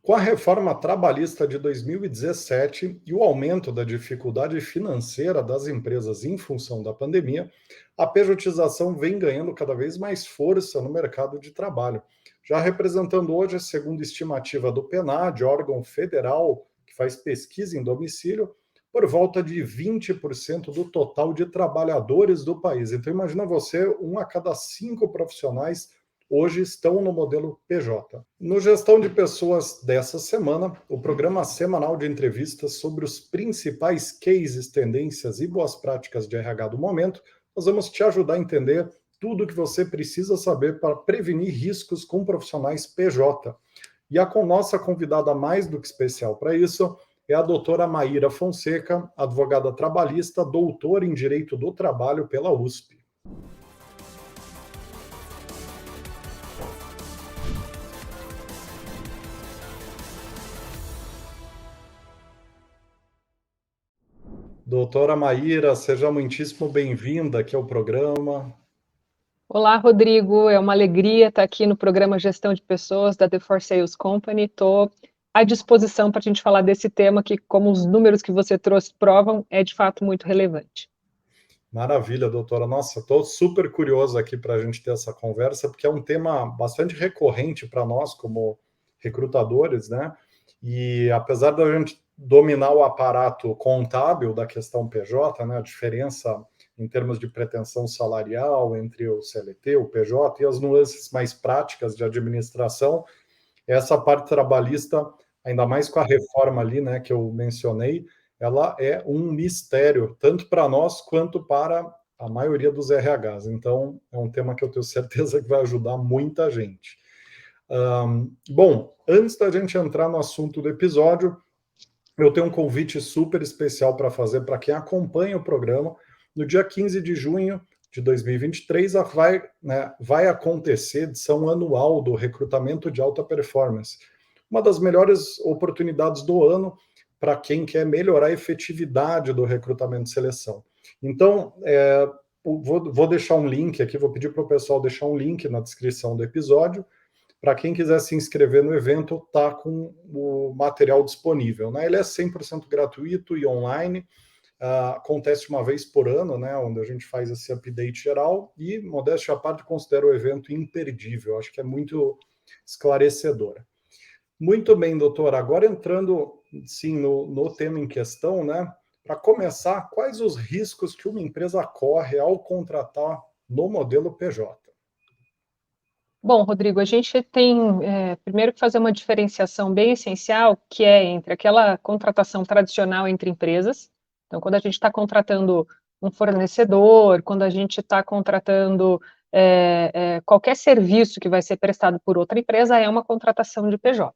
Com a reforma trabalhista de 2017 e o aumento da dificuldade financeira das empresas em função da pandemia, a pejotização vem ganhando cada vez mais força no mercado de trabalho, já representando hoje, segundo estimativa do PNAD, órgão federal que faz pesquisa em domicílio, por volta de 20% do total de trabalhadores do país. Então, imagina você, um a cada 5 profissionais hoje estão no modelo PJ. No Gestão de Pessoas dessa semana, o programa semanal de entrevistas sobre os principais cases, tendências e boas práticas de RH do momento, nós vamos te ajudar a entender tudo o que você precisa saber para prevenir riscos com profissionais PJ. E a nossa convidada mais do que especial para isso é a doutora Maíra Fonseca, advogada trabalhista, doutora em Direito do Trabalho pela USP. Doutora Maíra, seja muitíssimo bem-vinda aqui ao programa. Olá, Rodrigo. É uma alegria estar aqui no programa Gestão de Pessoas da The For Sales Company. Estou à disposição para a gente falar desse tema que, como os números que você trouxe provam, é de fato muito relevante. Maravilha, doutora. Nossa, estou super curioso aqui para a gente ter essa conversa, porque é um tema bastante recorrente para nós como recrutadores, né? E apesar da gente dominar o aparato contábil da questão PJ, né, a diferença em termos de pretensão salarial entre o CLT, o PJ e as nuances mais práticas de administração, essa parte trabalhista, ainda mais com a reforma ali, né, que eu mencionei, ela é um mistério, tanto para nós quanto para a maioria dos RHs. Então, é um tema que eu tenho certeza que vai ajudar muita gente. Bom, antes da gente entrar no assunto do episódio, eu tenho um convite super especial para fazer para quem acompanha o programa. No dia 15 de junho de 2023, vai acontecer a edição anual do recrutamento de alta performance. Uma das melhores oportunidades do ano para quem quer melhorar a efetividade do recrutamento e seleção. Então, vou deixar um link aqui, vou pedir para o pessoal deixar um link na descrição do episódio. Para quem quiser se inscrever no evento, está com o material disponível, né? Ele é 100% gratuito e online, acontece uma vez por ano, né? Onde a gente faz esse update geral e, modéstia à parte, considero o evento imperdível. Acho que é muito esclarecedor. Muito bem, doutora. Agora entrando, sim, no tema em questão, né? Para começar, quais os riscos que uma empresa corre ao contratar no modelo PJ? Bom, Rodrigo, a gente tem primeiro que fazer uma diferenciação bem essencial, que é entre aquela contratação tradicional entre empresas. Então, quando a gente está contratando um fornecedor, quando a gente está contratando qualquer serviço que vai ser prestado por outra empresa, é uma contratação de PJ.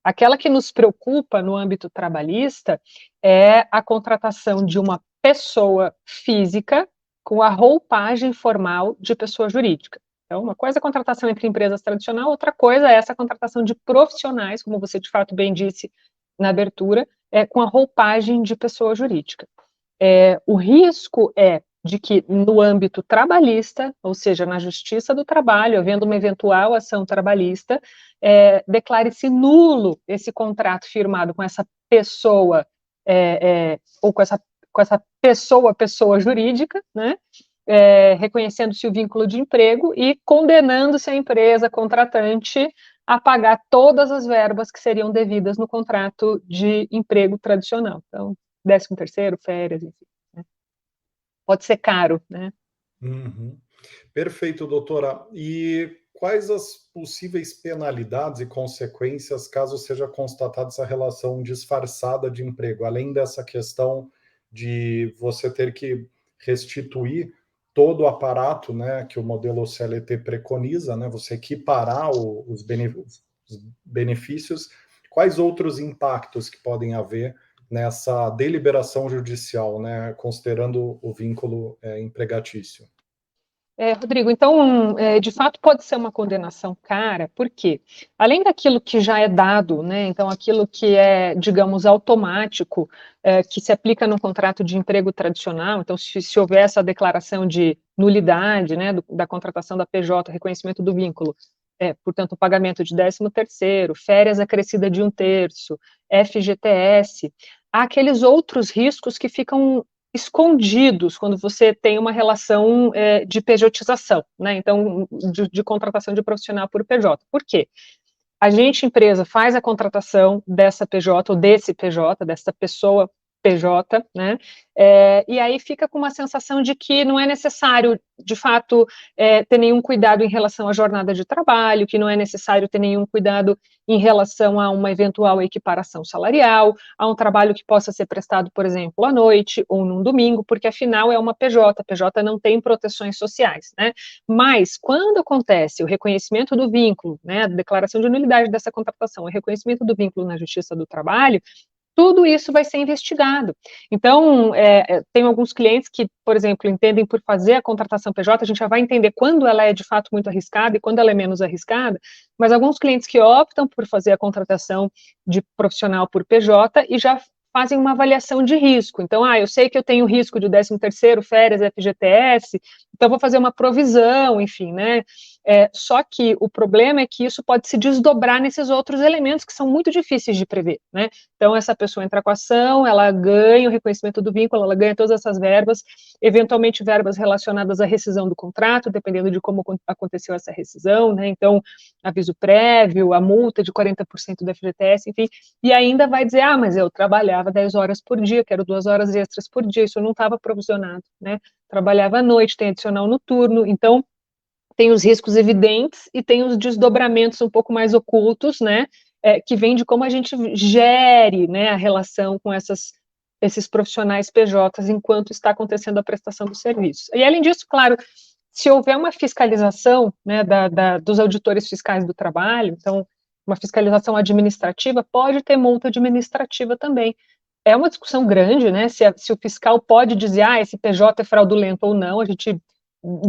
Aquela que nos preocupa no âmbito trabalhista é a contratação de uma pessoa física com a roupagem formal de pessoa jurídica. Então, uma coisa é a contratação entre empresas tradicional, outra coisa é essa contratação de profissionais, como você de fato bem disse na abertura, com a roupagem de pessoa jurídica. O risco é de que no âmbito trabalhista, ou seja, na Justiça do Trabalho, havendo uma eventual ação trabalhista, declare-se nulo esse contrato firmado com essa pessoa, ou com essa pessoa jurídica, né? Reconhecendo-se o vínculo de emprego e condenando-se a empresa contratante a pagar todas as verbas que seriam devidas no contrato de emprego tradicional. Então, 13º, férias, enfim. Né? Pode ser caro, né? Uhum. Perfeito, doutora. E quais as possíveis penalidades e consequências caso seja constatada essa relação disfarçada de emprego, além dessa questão de você ter que restituir todo o aparato, né, que o modelo CLT preconiza, né, você equiparar os benefícios, quais outros impactos que podem haver nessa deliberação judicial, né, considerando o vínculo empregatício? Rodrigo, então, de fato pode ser uma condenação cara, porque além daquilo que já é dado, né, então aquilo que é, digamos, automático, que se aplica no contrato de emprego tradicional, então se houver essa declaração de nulidade, né, da contratação da PJ, reconhecimento do vínculo, portanto, o pagamento de 13º, férias acrescida de 1/3, FGTS, há aqueles outros riscos que ficam escondidos quando você tem uma relação de pejotização, né? Então, de contratação de profissional por PJ. Por quê? A gente, empresa, faz a contratação dessa PJ, ou desse PJ, dessa pessoa PJ, né? E aí fica com uma sensação de que não é necessário, de fato, ter nenhum cuidado em relação à jornada de trabalho, que não é necessário ter nenhum cuidado em relação a uma eventual equiparação salarial, a um trabalho que possa ser prestado, por exemplo, à noite ou num domingo, porque afinal é uma PJ, a PJ não tem proteções sociais, né? Mas quando acontece o reconhecimento do vínculo, né, a declaração de nulidade dessa contratação, o reconhecimento do vínculo na Justiça do Trabalho, tudo isso vai ser investigado. Então, tem alguns clientes que, por exemplo, entendem por fazer a contratação PJ, a gente já vai entender quando ela é de fato muito arriscada e quando ela é menos arriscada, mas alguns clientes que optam por fazer a contratação de profissional por PJ e já fazem uma avaliação de risco. Então, eu sei que eu tenho risco de 13º, férias, FGTS, então vou fazer uma provisão, enfim, né? Só que o problema é que isso pode se desdobrar nesses outros elementos que são muito difíceis de prever, né? Então, essa pessoa entra com a ação, ela ganha o reconhecimento do vínculo, ela ganha todas essas verbas, eventualmente verbas relacionadas à rescisão do contrato, dependendo de como aconteceu essa rescisão, né? Então, aviso prévio, a multa de 40% do FGTS, enfim, e ainda vai dizer, mas eu trabalhava 10 horas por dia, quero 2 horas extras por dia, isso não estava provisionado, né? Trabalhava à noite, tem adicional noturno, então, tem os riscos evidentes e tem os desdobramentos um pouco mais ocultos, né, que vem de como a gente gere, né, a relação com esses profissionais PJs enquanto está acontecendo a prestação do serviço. E, além disso, claro, se houver uma fiscalização, né, dos auditores fiscais do trabalho, então, uma fiscalização administrativa, pode ter multa administrativa também. É uma discussão grande, né, se o fiscal pode dizer, esse PJ é fraudulento ou não, a gente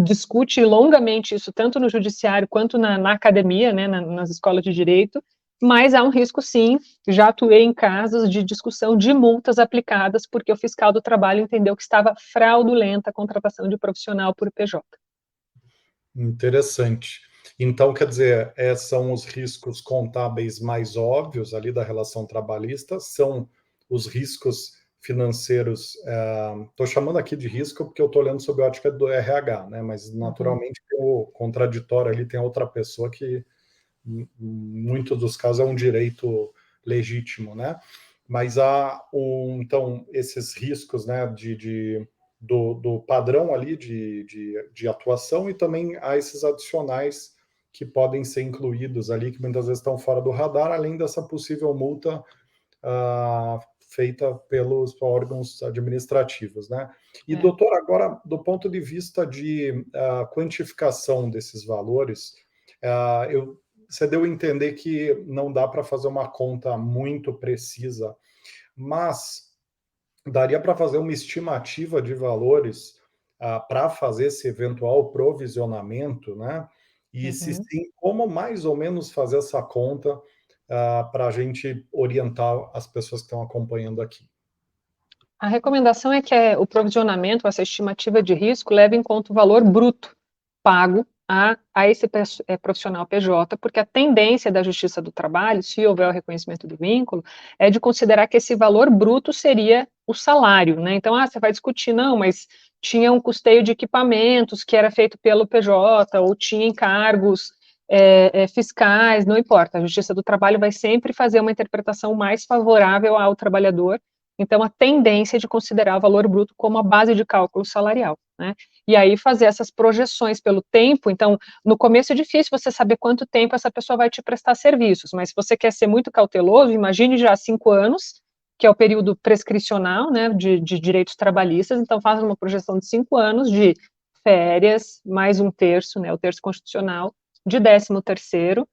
discute longamente isso, tanto no judiciário quanto na academia, né, nas escolas de direito, mas há um risco, sim, já atuei em casos de discussão de multas aplicadas porque o fiscal do trabalho entendeu que estava fraudulenta a contratação de profissional por PJ. Interessante. Então, quer dizer, são os riscos contábeis mais óbvios ali da relação trabalhista, são os riscos financeiros, estou chamando aqui de risco porque eu estou olhando sob a ótica do RH, né? Mas naturalmente o contraditório ali tem outra pessoa que, em muitos dos casos, é um direito legítimo, né? Mas então, esses riscos, né, do padrão ali de atuação, e também há esses adicionais que podem ser incluídos ali, que muitas vezes estão fora do radar, além dessa possível multa feita pelos órgãos administrativos, né? E, doutor, agora, do ponto de vista de quantificação desses valores, você deu a entender que não dá para fazer uma conta muito precisa, mas daria para fazer uma estimativa de valores para fazer esse eventual provisionamento, né? E se sim, como mais ou menos fazer essa conta para a gente orientar as pessoas que estão acompanhando aqui? A recomendação é que o provisionamento, essa estimativa de risco, leve em conta o valor bruto pago a esse profissional PJ, porque a tendência da Justiça do Trabalho, se houver o reconhecimento do vínculo, é de considerar que esse valor bruto seria o salário, né? Então, você vai discutir, não, mas tinha um custeio de equipamentos que era feito pelo PJ, ou tinha encargos fiscais, não importa, a Justiça do Trabalho vai sempre fazer uma interpretação mais favorável ao trabalhador, então a tendência é de considerar o valor bruto como a base de cálculo salarial, né? E aí fazer essas projeções pelo tempo. Então, no começo é difícil você saber quanto tempo essa pessoa vai te prestar serviços, mas se você quer ser muito cauteloso, imagine já 5 anos, que é o período prescricional, né, de direitos trabalhistas, então faça uma projeção de 5 anos de férias, mais 1/3, né, o terço constitucional, de 13º,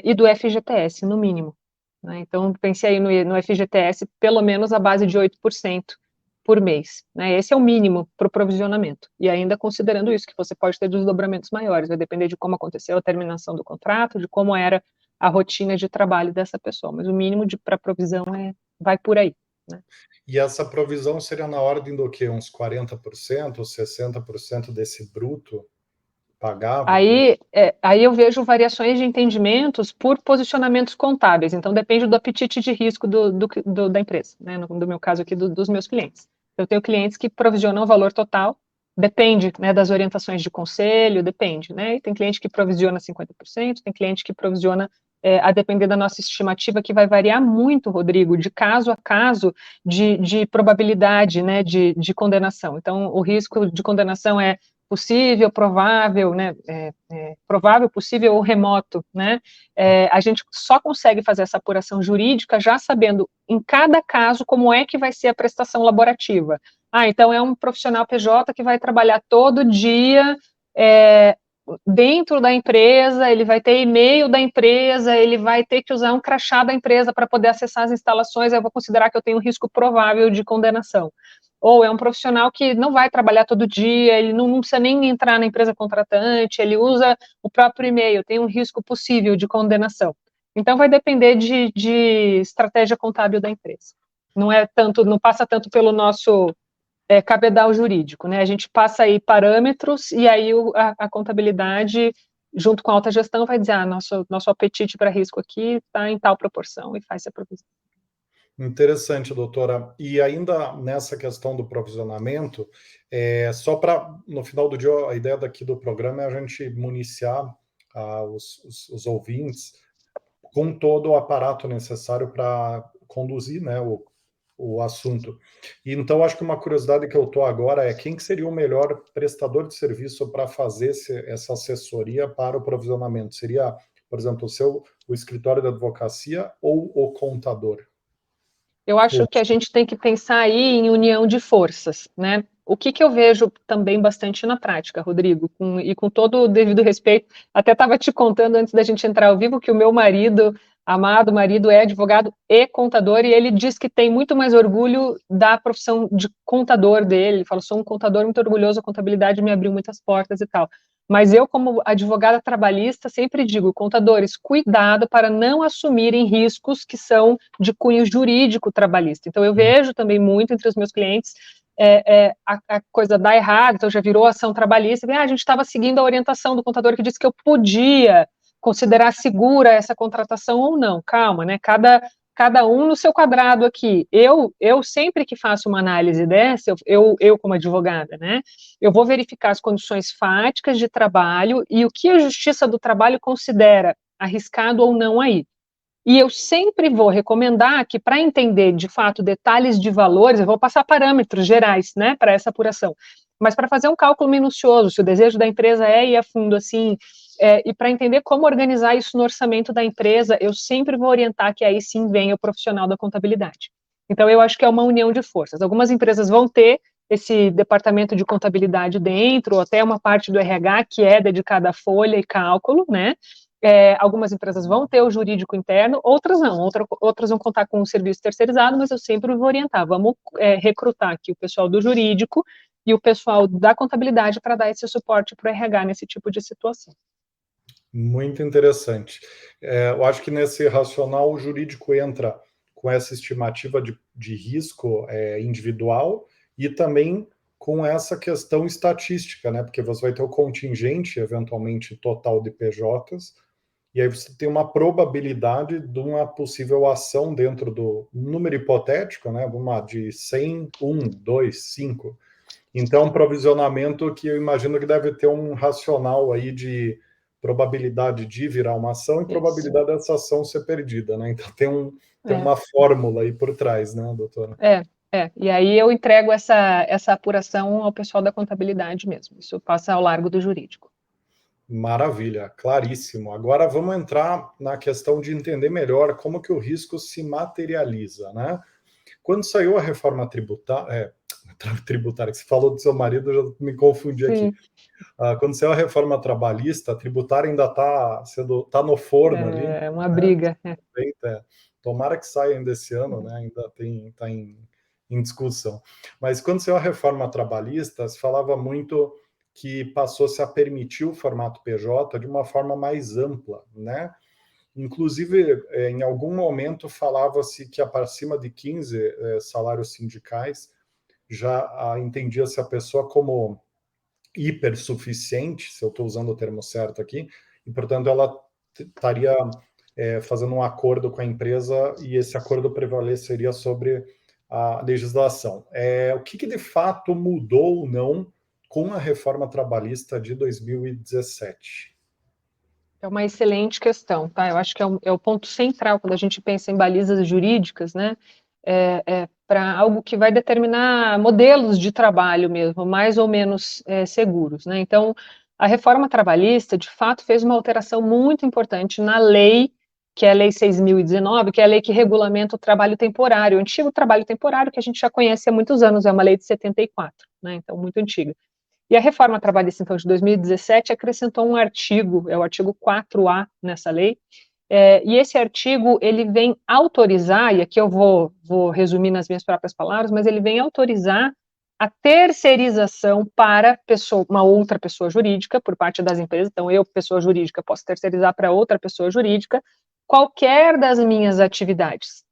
e do FGTS, no mínimo, né? Então, pense aí no FGTS, pelo menos a base de 8% por mês, né? Esse é o mínimo para o provisionamento. E ainda considerando isso, que você pode ter desdobramentos maiores, vai depender de como aconteceu a terminação do contrato, de como era a rotina de trabalho dessa pessoa, mas o mínimo para provisão vai por aí, né? E essa provisão seria na ordem do quê? Uns 40%, 60% desse bruto pagava? Aí eu vejo variações de entendimentos por posicionamentos contábeis, então depende do apetite de risco da empresa, né? No meu caso aqui, dos meus clientes. Eu tenho clientes que provisionam o valor total, depende, né, das orientações de conselho, depende, né? E tem cliente que provisiona 50%, tem cliente que provisiona, a depender da nossa estimativa, que vai variar muito, Rodrigo, de caso a caso, de probabilidade, né, de condenação. Então, o risco de condenação é possível, provável, né, provável, possível ou remoto, né, a gente só consegue fazer essa apuração jurídica já sabendo, em cada caso, como é que vai ser a prestação laborativa. Então é um profissional PJ que vai trabalhar todo dia, dentro da empresa, ele vai ter e-mail da empresa, ele vai ter que usar um crachá da empresa para poder acessar as instalações, eu vou considerar que eu tenho um risco provável de condenação. Ou é um profissional que não vai trabalhar todo dia, ele não precisa nem entrar na empresa contratante, ele usa o próprio e-mail, tem um risco possível de condenação. Então vai depender de estratégia contábil da empresa. Não passa tanto pelo nosso cabedal jurídico, né? A gente passa aí parâmetros e aí a contabilidade, junto com a alta gestão, vai dizer, nosso apetite para risco aqui está em tal proporção e faz a provisão. Interessante, doutora. E ainda nessa questão do provisionamento, só para, no final do dia, a ideia daqui do programa é a gente municiar os ouvintes com todo o aparato necessário para conduzir, né, o assunto. E então, acho que uma curiosidade que eu estou agora é quem que seria o melhor prestador de serviço para fazer essa assessoria para o provisionamento? Seria, por exemplo, o escritório da advocacia ou o contador? Eu acho que a gente tem que pensar aí em união de forças, né? O que eu vejo também bastante na prática, Rodrigo, com todo o devido respeito, até estava te contando antes da gente entrar ao vivo que o meu marido, amado marido, é advogado e contador, e ele diz que tem muito mais orgulho da profissão de contador dele. Ele fala, sou um contador muito orgulhoso, a contabilidade me abriu muitas portas e tal. Mas eu, como advogada trabalhista, sempre digo, contadores, cuidado para não assumirem riscos que são de cunho jurídico trabalhista. Então, eu vejo também muito entre os meus clientes a coisa dar errado, então já virou ação trabalhista, a gente estava seguindo a orientação do contador que disse que eu podia considerar segura essa contratação ou não. Calma, né? Cada um no seu quadrado aqui. Eu sempre que faço uma análise dessa, eu como advogada, né? Eu vou verificar as condições fáticas de trabalho e o que a Justiça do Trabalho considera arriscado ou não aí. E eu sempre vou recomendar que, para entender, de fato, detalhes de valores, eu vou passar parâmetros gerais, né, para essa apuração. Mas para fazer um cálculo minucioso, se o desejo da empresa é ir a fundo assim, e para entender como organizar isso no orçamento da empresa, eu sempre vou orientar que aí sim venha o profissional da contabilidade. Então, eu acho que é uma união de forças. Algumas empresas vão ter esse departamento de contabilidade dentro, ou até uma parte do RH que é dedicada à folha e cálculo, né? Algumas empresas vão ter o jurídico interno, outras não, outras vão contar com um serviço terceirizado, mas eu sempre vou orientar, vamos recrutar aqui o pessoal do jurídico e o pessoal da contabilidade para dar esse suporte para o RH nesse tipo de situação. Muito interessante. Eu acho que nesse racional o jurídico entra com essa estimativa de risco individual e também com essa questão estatística, né? Porque você vai ter o contingente, eventualmente, total de PJs, e aí você tem uma probabilidade de uma possível ação dentro do número hipotético, né? Vamos lá, de 100, 1, 2, 5. Então, um provisionamento que eu imagino que deve ter um racional aí de probabilidade de virar uma ação e probabilidade dessa ação ser perdida, né? Então tem uma fórmula aí por trás, né, doutora? E aí eu entrego essa apuração ao pessoal da contabilidade mesmo. Isso passa ao largo do jurídico. Maravilha, claríssimo. Agora vamos entrar na questão de entender melhor como que o risco se materializa, né? Quando saiu a reforma tributária, que você falou do seu marido, eu já me confundi aqui. Quando saiu a reforma trabalhista, a tributária ainda tá no forno ali. É uma né? briga. Tomara que saia ainda esse ano, né? Ainda está em discussão. Mas quando saiu a reforma trabalhista, se falava muito que passou-se a permitir o formato PJ de uma forma mais ampla, né? Inclusive, em algum momento falava-se que para cima de 15 salários sindicais já entendia-se a pessoa como hipersuficiente, se eu estou usando o termo certo aqui, e, portanto, ela estaria fazendo um acordo com a empresa e esse acordo prevaleceria sobre a legislação. O que de fato mudou ou não com a reforma trabalhista de 2017? É uma excelente questão, tá? Eu acho que é o ponto central quando a gente pensa em balizas jurídicas, né? Para algo que vai determinar modelos de trabalho mesmo, mais ou menos seguros, né? Então, a reforma trabalhista, de fato, fez uma alteração muito importante na lei, que é a Lei 6.019, que é a lei que regulamenta o trabalho temporário, o antigo trabalho temporário que a gente já conhece há muitos anos, é uma lei de 74, né? Então, muito antiga. E a reforma trabalhista, então, de 2017, acrescentou um artigo, é o artigo 4A nessa lei, e esse artigo, ele vem autorizar, e aqui eu vou resumir nas minhas próprias palavras, mas ele vem autorizar a terceirização para uma outra pessoa jurídica, por parte das empresas. Então, eu, pessoa jurídica, posso terceirizar para outra pessoa jurídica qualquer das minhas atividades,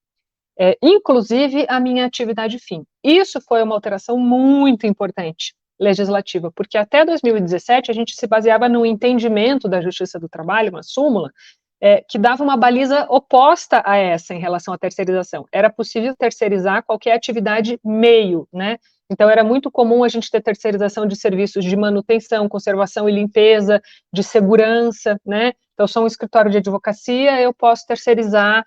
inclusive a minha atividade fim. Isso foi uma alteração muito importante legislativa, porque até 2017 a gente se baseava no entendimento da Justiça do Trabalho, uma súmula, que dava uma baliza oposta a essa em relação à terceirização. Era possível terceirizar qualquer atividade meio, né? Então era muito comum a gente ter terceirização de serviços de manutenção, conservação e limpeza, de segurança, né? Então, sou um escritório de advocacia, eu posso terceirizar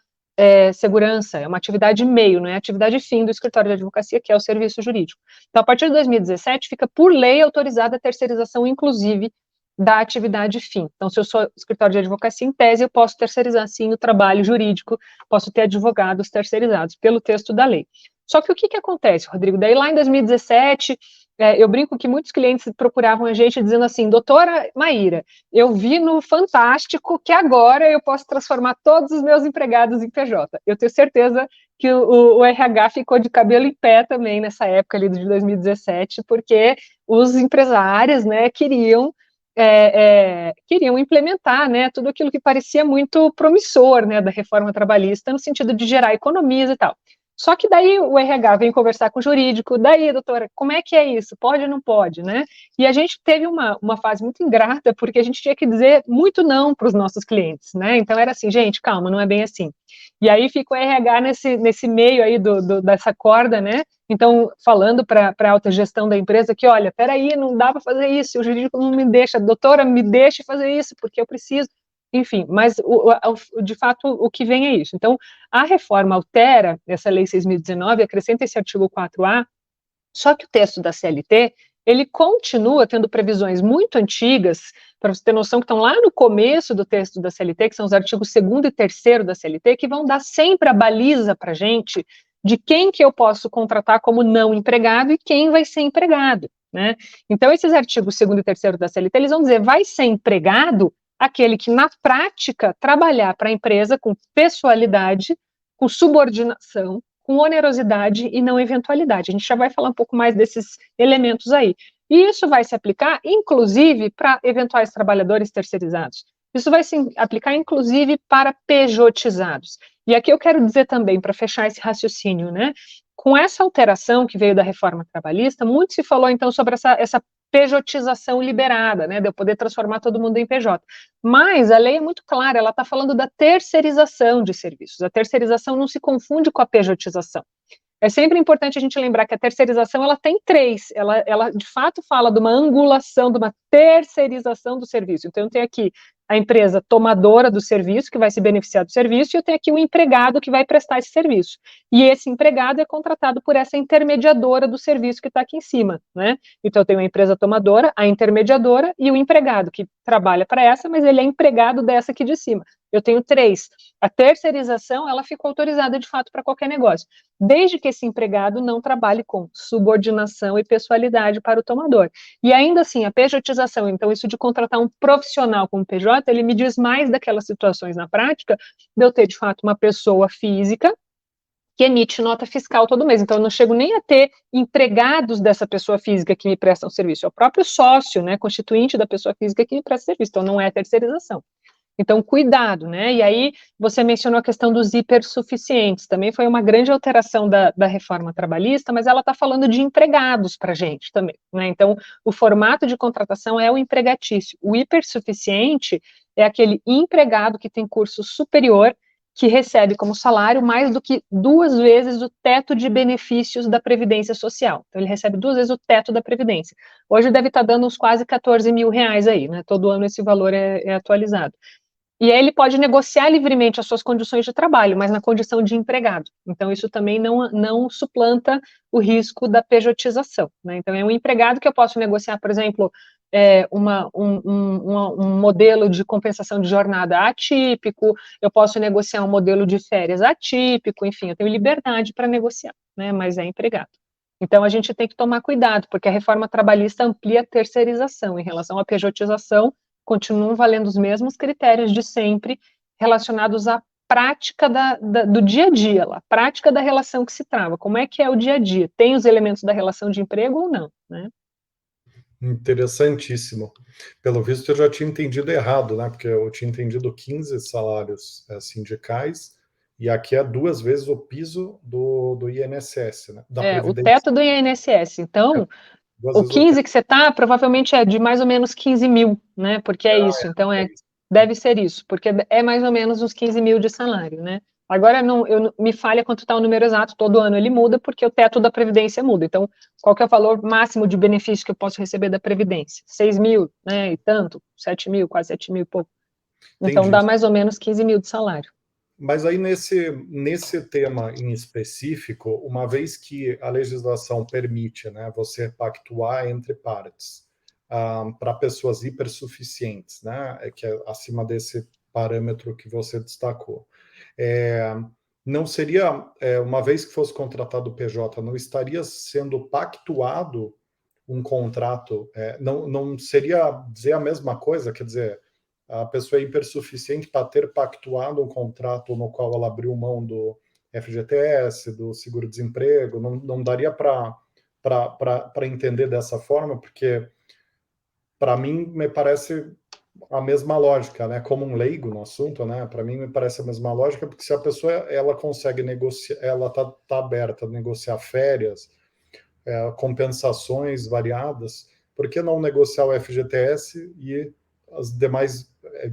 segurança, é uma atividade meio, não é atividade fim do escritório de advocacia, que é o serviço jurídico. Então, a partir de 2017, fica por lei autorizada a terceirização, inclusive, da atividade fim. Então, se eu sou escritório de advocacia, em tese, eu posso terceirizar, sim, o trabalho jurídico, posso ter advogados terceirizados, pelo texto da lei. Só que o que acontece, Rodrigo? Daí, lá em 2017, eu brinco que muitos clientes procuravam a gente dizendo assim, doutora Maíra, eu vi no Fantástico que agora eu posso transformar todos os meus empregados em PJ. Eu tenho certeza que o RH ficou de cabelo em pé também nessa época ali de 2017, porque os empresários, né, queriam implementar, né, tudo aquilo que parecia muito promissor, né, da reforma trabalhista, no sentido de gerar economias e tal. Só que daí o RH vem conversar com o jurídico, daí, doutora, como é que é isso? Pode ou não pode, né? E a gente teve uma fase muito ingrata, porque a gente tinha que dizer muito não para os nossos clientes, né? Então era assim, gente, calma, não é bem assim. E aí fica o RH nesse meio aí dessa corda, né? Então, falando para a alta gestão da empresa que, olha, peraí, não dá para fazer isso, o jurídico não me deixa, doutora, me deixe fazer isso, porque eu preciso. Enfim, mas de fato o que vem é isso. Então, a reforma altera essa lei 6.019, acrescenta esse artigo 4A, só que o texto da CLT, ele continua tendo previsões muito antigas, para você ter noção que estão lá no começo do texto da CLT, que são os artigos 2º e 3º da CLT, que vão dar sempre a baliza para a gente de quem que eu posso contratar como não empregado e quem vai ser empregado, né? Então, esses artigos 2º e 3º da CLT, eles vão dizer, vai ser empregado aquele que, na prática, trabalhar para a empresa com pessoalidade, com subordinação, com onerosidade e não eventualidade. A gente já vai falar um pouco mais desses elementos aí. E isso vai se aplicar, inclusive, para eventuais trabalhadores terceirizados. Isso vai se aplicar, inclusive, para pejotizados. E aqui eu quero dizer também, para fechar esse raciocínio, né? Com essa alteração que veio da reforma trabalhista, muito se falou, então, sobre essa pejotização liberada, né, de eu poder transformar todo mundo em PJ. Mas a lei é muito clara, ela está falando da terceirização de serviços. A terceirização não se confunde com a pejotização. É sempre importante a gente lembrar que a terceirização, ela tem três, ela de fato fala de uma angulação, de uma terceirização do serviço. Então, eu tenho aqui a empresa tomadora do serviço, que vai se beneficiar do serviço, e eu tenho aqui o empregado que vai prestar esse serviço. E esse empregado é contratado por essa intermediadora do serviço que está aqui em cima, né? Então, eu tenho a empresa tomadora, a intermediadora e o empregado, que trabalha para essa, mas ele é empregado dessa aqui de cima. Eu tenho três. A terceirização, ela ficou autorizada, de fato, para qualquer negócio, desde que esse empregado não trabalhe com subordinação e pessoalidade para o tomador. E ainda assim, a pejotização, então isso de contratar um profissional como PJ, ele me diz mais daquelas situações na prática, de eu ter, de fato, uma pessoa física que emite nota fiscal todo mês. Então, eu não chego nem a ter empregados dessa pessoa física que me prestam serviço, é o próprio sócio, né, constituinte da pessoa física que me presta serviço, então não é terceirização. Então, cuidado, né? E aí, você mencionou a questão dos hipersuficientes, também foi uma grande alteração da reforma trabalhista, mas ela está falando de empregados para a gente também, né? Então, o formato de contratação é o empregatício. O hipersuficiente é aquele empregado que tem curso superior, que recebe como salário mais do que 2 vezes o teto de benefícios da Previdência Social. Então, ele recebe 2 vezes o teto da Previdência. Hoje deve estar dando uns quase 14 mil reais aí, né? Todo ano esse valor é atualizado. E aí ele pode negociar livremente as suas condições de trabalho, mas na condição de empregado. Então, isso também não suplanta o risco da pejotização, né? Então, é um empregado que eu posso negociar, por exemplo, um modelo de compensação de jornada atípico, eu posso negociar um modelo de férias atípico, enfim, eu tenho liberdade para negociar, né? Mas é empregado. Então, a gente tem que tomar cuidado, porque a reforma trabalhista amplia a terceirização em relação à pejotização, continuam valendo os mesmos critérios de sempre relacionados à prática do dia a dia, a prática da relação que se trava. Como é que é o dia a dia? Tem os elementos da relação de emprego ou não, né? Interessantíssimo. Pelo visto, eu já tinha entendido errado, né? Porque eu tinha entendido 15 salários sindicais, e aqui é 2 vezes o piso do INSS, né? Da O Previdência. teto do INSS. Então, 2 o vezes o teto. 15 que você está, provavelmente é de mais ou menos 15 mil, né? Porque é isso. Então, É isso. deve ser isso, porque é mais ou menos uns 15 mil de salário, né? Agora, me falha quanto está o número exato, todo ano ele muda, porque o teto da Previdência muda. Então, qual que é o valor máximo de benefício que eu posso receber da Previdência? 6 mil, né? E tanto, 7 mil, quase 7 mil e pouco. Então, Entendi. dá mais ou menos 15 mil de salário. Mas aí nesse tema em específico, uma vez que a legislação permite, né, você pactuar entre partes para pessoas hipersuficientes, né, que é acima desse parâmetro que você destacou, é, não seria, uma vez que fosse contratado o PJ, não estaria sendo pactuado um contrato, não seria dizer a mesma coisa, quer dizer, a pessoa é hipersuficiente para ter pactuado um contrato no qual ela abriu mão do FGTS, do seguro-desemprego, não daria para entender dessa forma, porque para mim me parece a mesma lógica, né? Como um leigo no assunto, né? Para mim me parece a mesma lógica, porque se a pessoa ela consegue negociar, ela tá aberta a negociar férias, compensações variadas, por que não negociar o FGTS e os demais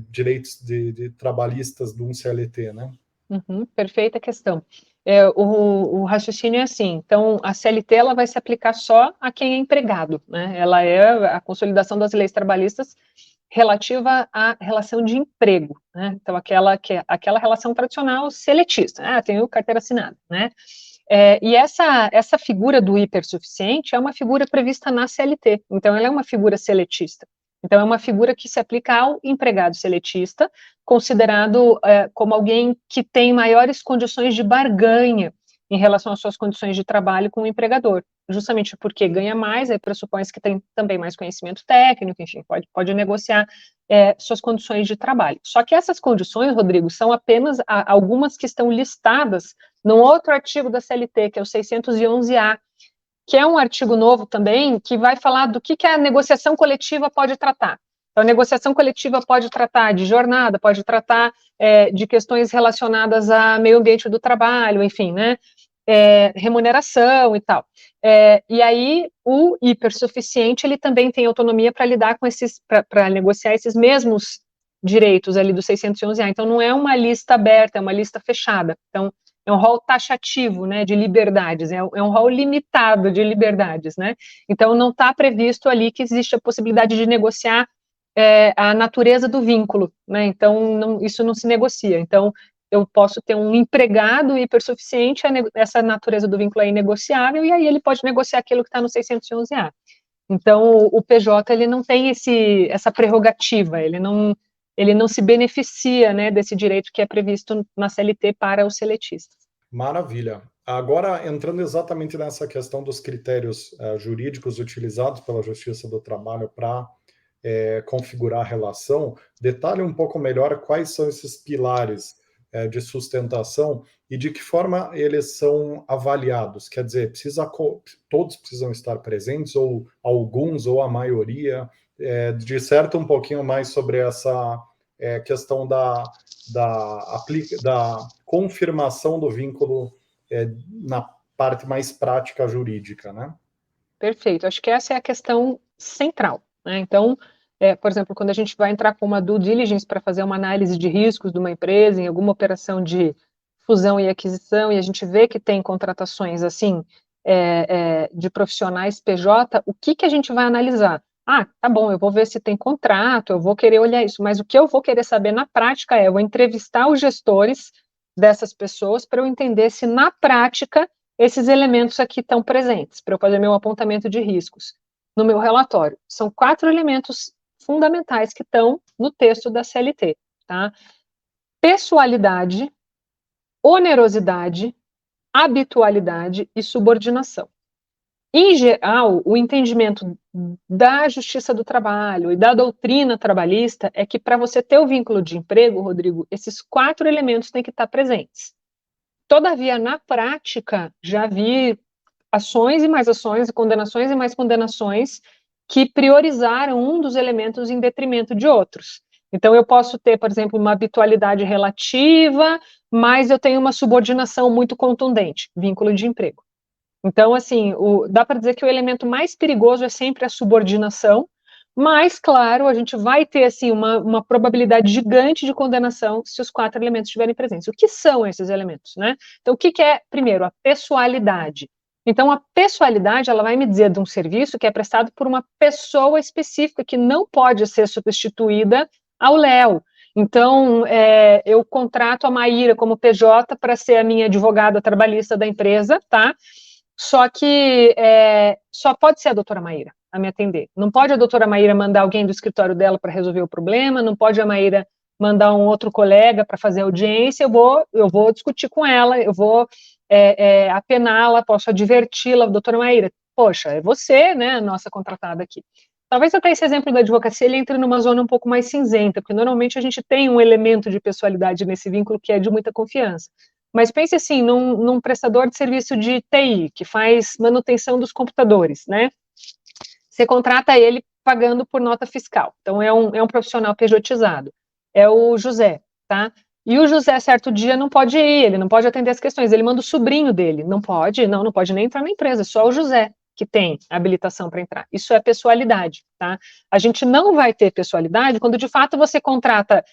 direitos de trabalhistas de um CLT, né? Uhum, perfeita questão. O raciocínio é assim, então a CLT ela vai se aplicar só a quem é empregado, né? Ela é a consolidação das leis trabalhistas relativa à relação de emprego, né? Então aquela relação tradicional seletista, tenho carteira assinada, né? E essa figura do hipersuficiente é uma figura prevista na CLT, então ela é uma figura seletista. Então é uma figura que se aplica ao empregado seletista, considerado como alguém que tem maiores condições de barganha em relação às suas condições de trabalho com o empregador, justamente porque ganha mais, aí pressupõe que tem também mais conhecimento técnico, enfim, pode negociar suas condições de trabalho. Só que essas condições, Rodrigo, são apenas algumas que estão listadas num outro artigo da CLT, que é o 611-A, que é um artigo novo também, que vai falar do que a negociação coletiva pode tratar. Então, a negociação coletiva pode tratar de jornada, pode tratar de questões relacionadas ao meio ambiente do trabalho, enfim, né? Remuneração e tal. E aí, o hipersuficiente, ele também tem autonomia para lidar com para negociar esses mesmos direitos ali do 611A. Então, não é uma lista aberta, é uma lista fechada. Então, é um rol taxativo, né, de liberdades, é um rol limitado de liberdades, né? Então, não está previsto ali que existe a possibilidade de negociar a natureza do vínculo, né? Então, isso não se negocia. Então, eu posso ter um empregado hipersuficiente, essa natureza do vínculo é inegociável, e aí ele pode negociar aquilo que está no 611A. Então, o PJ ele não tem essa prerrogativa, ele não se beneficia, né, desse direito que é previsto na CLT para os seletistas. Maravilha. Agora, entrando exatamente nessa questão dos critérios jurídicos utilizados pela Justiça do Trabalho para configurar a relação, detalhe um pouco melhor quais são esses pilares de sustentação e de que forma eles são avaliados. Quer dizer, todos precisam estar presentes, ou alguns, ou a maioria. Disserte um pouquinho mais sobre questão da confirmação do vínculo na parte mais prática jurídica, né? Perfeito, acho que essa é a questão central, né? Então, por exemplo, quando a gente vai entrar com uma due diligence para fazer uma análise de riscos de uma empresa, em alguma operação de fusão e aquisição, e a gente vê que tem contratações assim, de profissionais PJ, o que a gente vai analisar? Ah, tá bom, eu vou ver se tem contrato, eu vou querer olhar isso, mas o que eu vou querer saber na prática eu vou entrevistar os gestores dessas pessoas para eu entender se na prática esses elementos aqui estão presentes, para eu fazer meu apontamento de riscos no meu relatório. São 4 elementos fundamentais que estão no texto da CLT, tá? Pessoalidade, onerosidade, habitualidade e subordinação. Em geral, o entendimento da Justiça do Trabalho e da doutrina trabalhista é que para você ter o vínculo de emprego, Rodrigo, esses 4 elementos têm que estar presentes. Todavia, na prática, já vi ações e mais ações, condenações e mais condenações que priorizaram um dos elementos em detrimento de outros. Então, eu posso ter, por exemplo, uma habitualidade relativa, mas eu tenho uma subordinação muito contundente, vínculo de emprego. Então, assim, dá para dizer que o elemento mais perigoso é sempre a subordinação, mas, claro, a gente vai ter, assim, uma probabilidade gigante de condenação se os 4 elementos estiverem presentes. O que são esses elementos, né? Então, o que é, primeiro, a pessoalidade? Então, a pessoalidade, ela vai me dizer de um serviço que é prestado por uma pessoa específica, que não pode ser substituída ao Léo. Então, eu contrato a Maíra como PJ para ser a minha advogada trabalhista da empresa, tá? Só que só pode ser a doutora Maíra a me atender. Não pode a doutora Maíra mandar alguém do escritório dela para resolver o problema, não pode a Maíra mandar um outro colega para fazer audiência, eu vou discutir com ela, eu vou apená-la, posso adverti-la, doutora Maíra, poxa, é você, né, a nossa contratada aqui. Talvez até esse exemplo da advocacia ele entre numa zona um pouco mais cinzenta, porque normalmente a gente tem um elemento de pessoalidade nesse vínculo que é de muita confiança. Mas pense assim, num prestador de serviço de TI, que faz manutenção dos computadores, né? Você contrata ele pagando por nota fiscal. Então, é um profissional pejotizado. É o José, tá? E o José, certo dia, não pode ir, ele não pode atender as questões. Ele manda o sobrinho dele. Não pode nem entrar na empresa, só o José que tem habilitação para entrar. Isso é pessoalidade, tá? A gente não vai ter pessoalidade quando, de fato, você contrata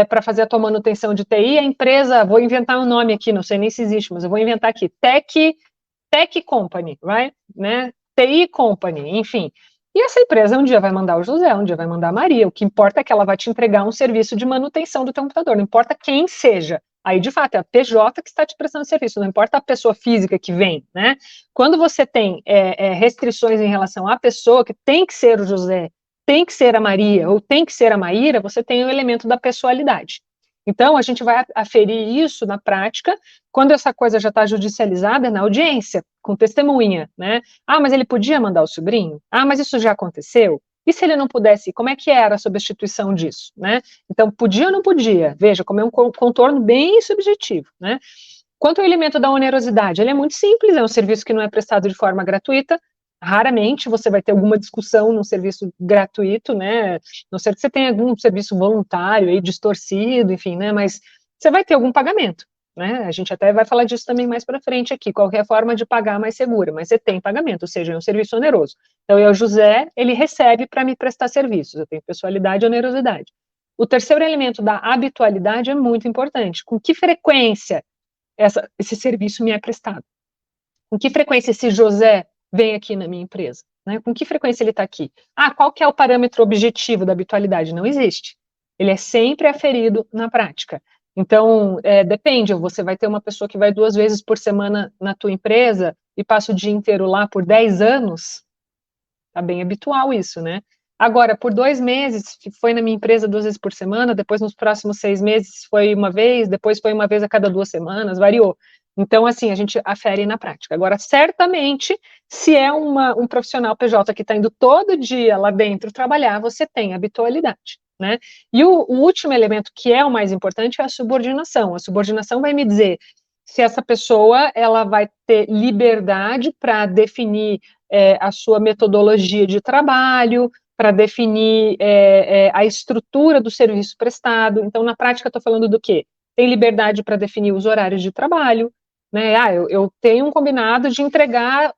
para fazer a tua manutenção de TI, a empresa, vou inventar um nome aqui, não sei nem se existe, mas eu vou inventar aqui, Tech Company, right? Né? TI Company, enfim. E essa empresa um dia vai mandar o José, um dia vai mandar a Maria, o que importa é que ela vai te entregar um serviço de manutenção do teu computador, não importa quem seja. Aí, de fato, é a PJ que está te prestando serviço, não importa a pessoa física que vem, né? Quando você tem restrições em relação à pessoa, que tem que ser o José, tem que ser a Maria ou tem que ser a Maíra, você tem o elemento da pessoalidade. Então, a gente vai aferir isso na prática, quando essa coisa já está judicializada, na audiência, com testemunha, né? Ah, mas ele podia mandar o sobrinho? Ah, mas isso já aconteceu? E se ele não pudesse, como é que era a substituição disso, né? Então, podia ou não podia? Veja, como é um contorno bem subjetivo, né? Quanto ao elemento da onerosidade, ele é muito simples, é um serviço que não é prestado de forma gratuita, raramente você vai ter alguma discussão num serviço gratuito, né, a não ser que você tenha algum serviço voluntário aí, distorcido, enfim, né, mas você vai ter algum pagamento, né, a gente até vai falar disso também mais para frente aqui, qualquer forma de pagar mais segura, mas você tem pagamento, ou seja, é um serviço oneroso. Então, o José, ele recebe para me prestar serviços, eu tenho pessoalidade e onerosidade. O terceiro elemento da habitualidade é muito importante, com que frequência esse serviço me é prestado? Com que frequência esse José vem aqui na minha empresa? Né? Com que frequência ele está aqui? Ah, qual que é o parâmetro objetivo da habitualidade? Não existe. Ele é sempre aferido na prática. Então, depende, você vai ter uma pessoa que vai 2 vezes por semana na tua empresa e passa o dia inteiro lá por 10 anos, tá bem habitual isso, né? Agora, por 2 meses, foi na minha empresa 2 vezes por semana, depois nos próximos 6 meses foi uma vez, depois foi uma vez a cada 2 semanas, variou. Então, assim, a gente afere na prática. Agora, certamente, se é um profissional PJ que está indo todo dia lá dentro trabalhar, você tem habitualidade, né? E o último elemento, que é o mais importante, é a subordinação. A subordinação vai me dizer se essa pessoa ela vai ter liberdade para definir a sua metodologia de trabalho, para definir a estrutura do serviço prestado. Então, na prática, estou falando do quê? Tem liberdade para definir os horários de trabalho, né? Eu tenho um combinado de entregar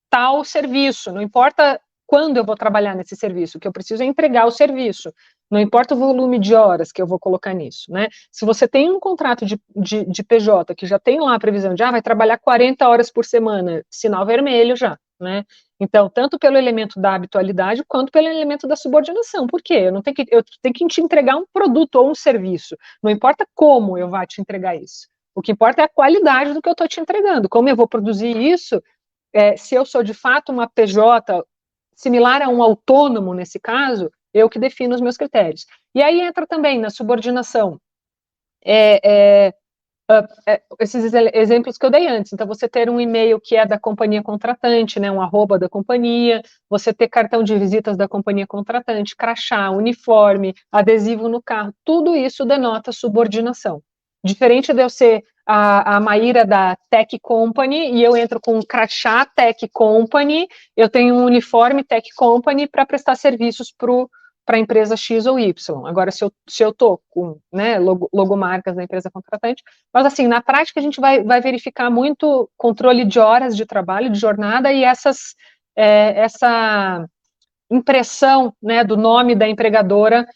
tal serviço, não importa quando eu vou trabalhar nesse serviço, o que eu preciso é entregar o serviço, não importa o volume de horas que eu vou colocar nisso, né? Se você tem um contrato de PJ que já tem lá a previsão de, vai trabalhar 40 horas por semana, sinal vermelho já, né? Então, tanto pelo elemento da habitualidade, quanto pelo elemento da subordinação. Por quê? Eu tenho que te entregar um produto ou um serviço, não importa como eu vá te entregar isso. O que importa é a qualidade do que eu estou te entregando. Como eu vou produzir isso, se eu sou de fato uma PJ similar a um autônomo nesse caso, eu que defino os meus critérios. E aí entra também na subordinação esses exemplos que eu dei antes. Então, você ter um e-mail que é da companhia contratante, né, um @ da companhia, você ter cartão de visitas da companhia contratante, crachá, uniforme, adesivo no carro, tudo isso denota subordinação. Diferente de eu ser a Maíra da Tech Company e eu entro com um crachá Tech Company, eu tenho um uniforme Tech Company para prestar serviços para a empresa X ou Y. Agora, se eu estou com, né, logomarcas da empresa contratante, mas assim, na prática a gente vai verificar muito controle de horas de trabalho, de jornada, e essa impressão, né, do nome da empregadora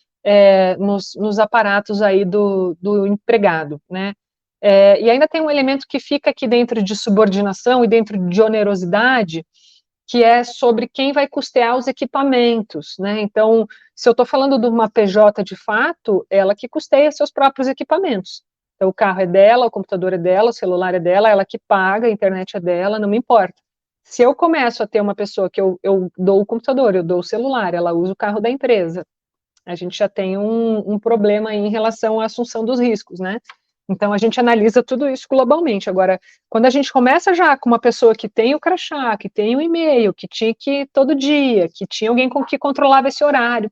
nos aparatos aí do empregado, né. E ainda tem um elemento que fica aqui dentro de subordinação e dentro de onerosidade, que é sobre quem vai custear os equipamentos, né? Então, se eu estou falando de uma PJ de fato, ela que custeia seus próprios equipamentos. Então, o carro é dela, o computador é dela, o celular é dela, ela que paga, a internet é dela, não me importa. Se eu começo a ter uma pessoa que eu dou o computador, eu dou o celular, ela usa o carro da empresa, a gente já tem um problema em relação à assunção dos riscos, né? Então, a gente analisa tudo isso globalmente. Agora, quando a gente começa já com uma pessoa que tem o crachá, que tem o e-mail, que tinha que ir todo dia, que tinha alguém com que controlava esse horário,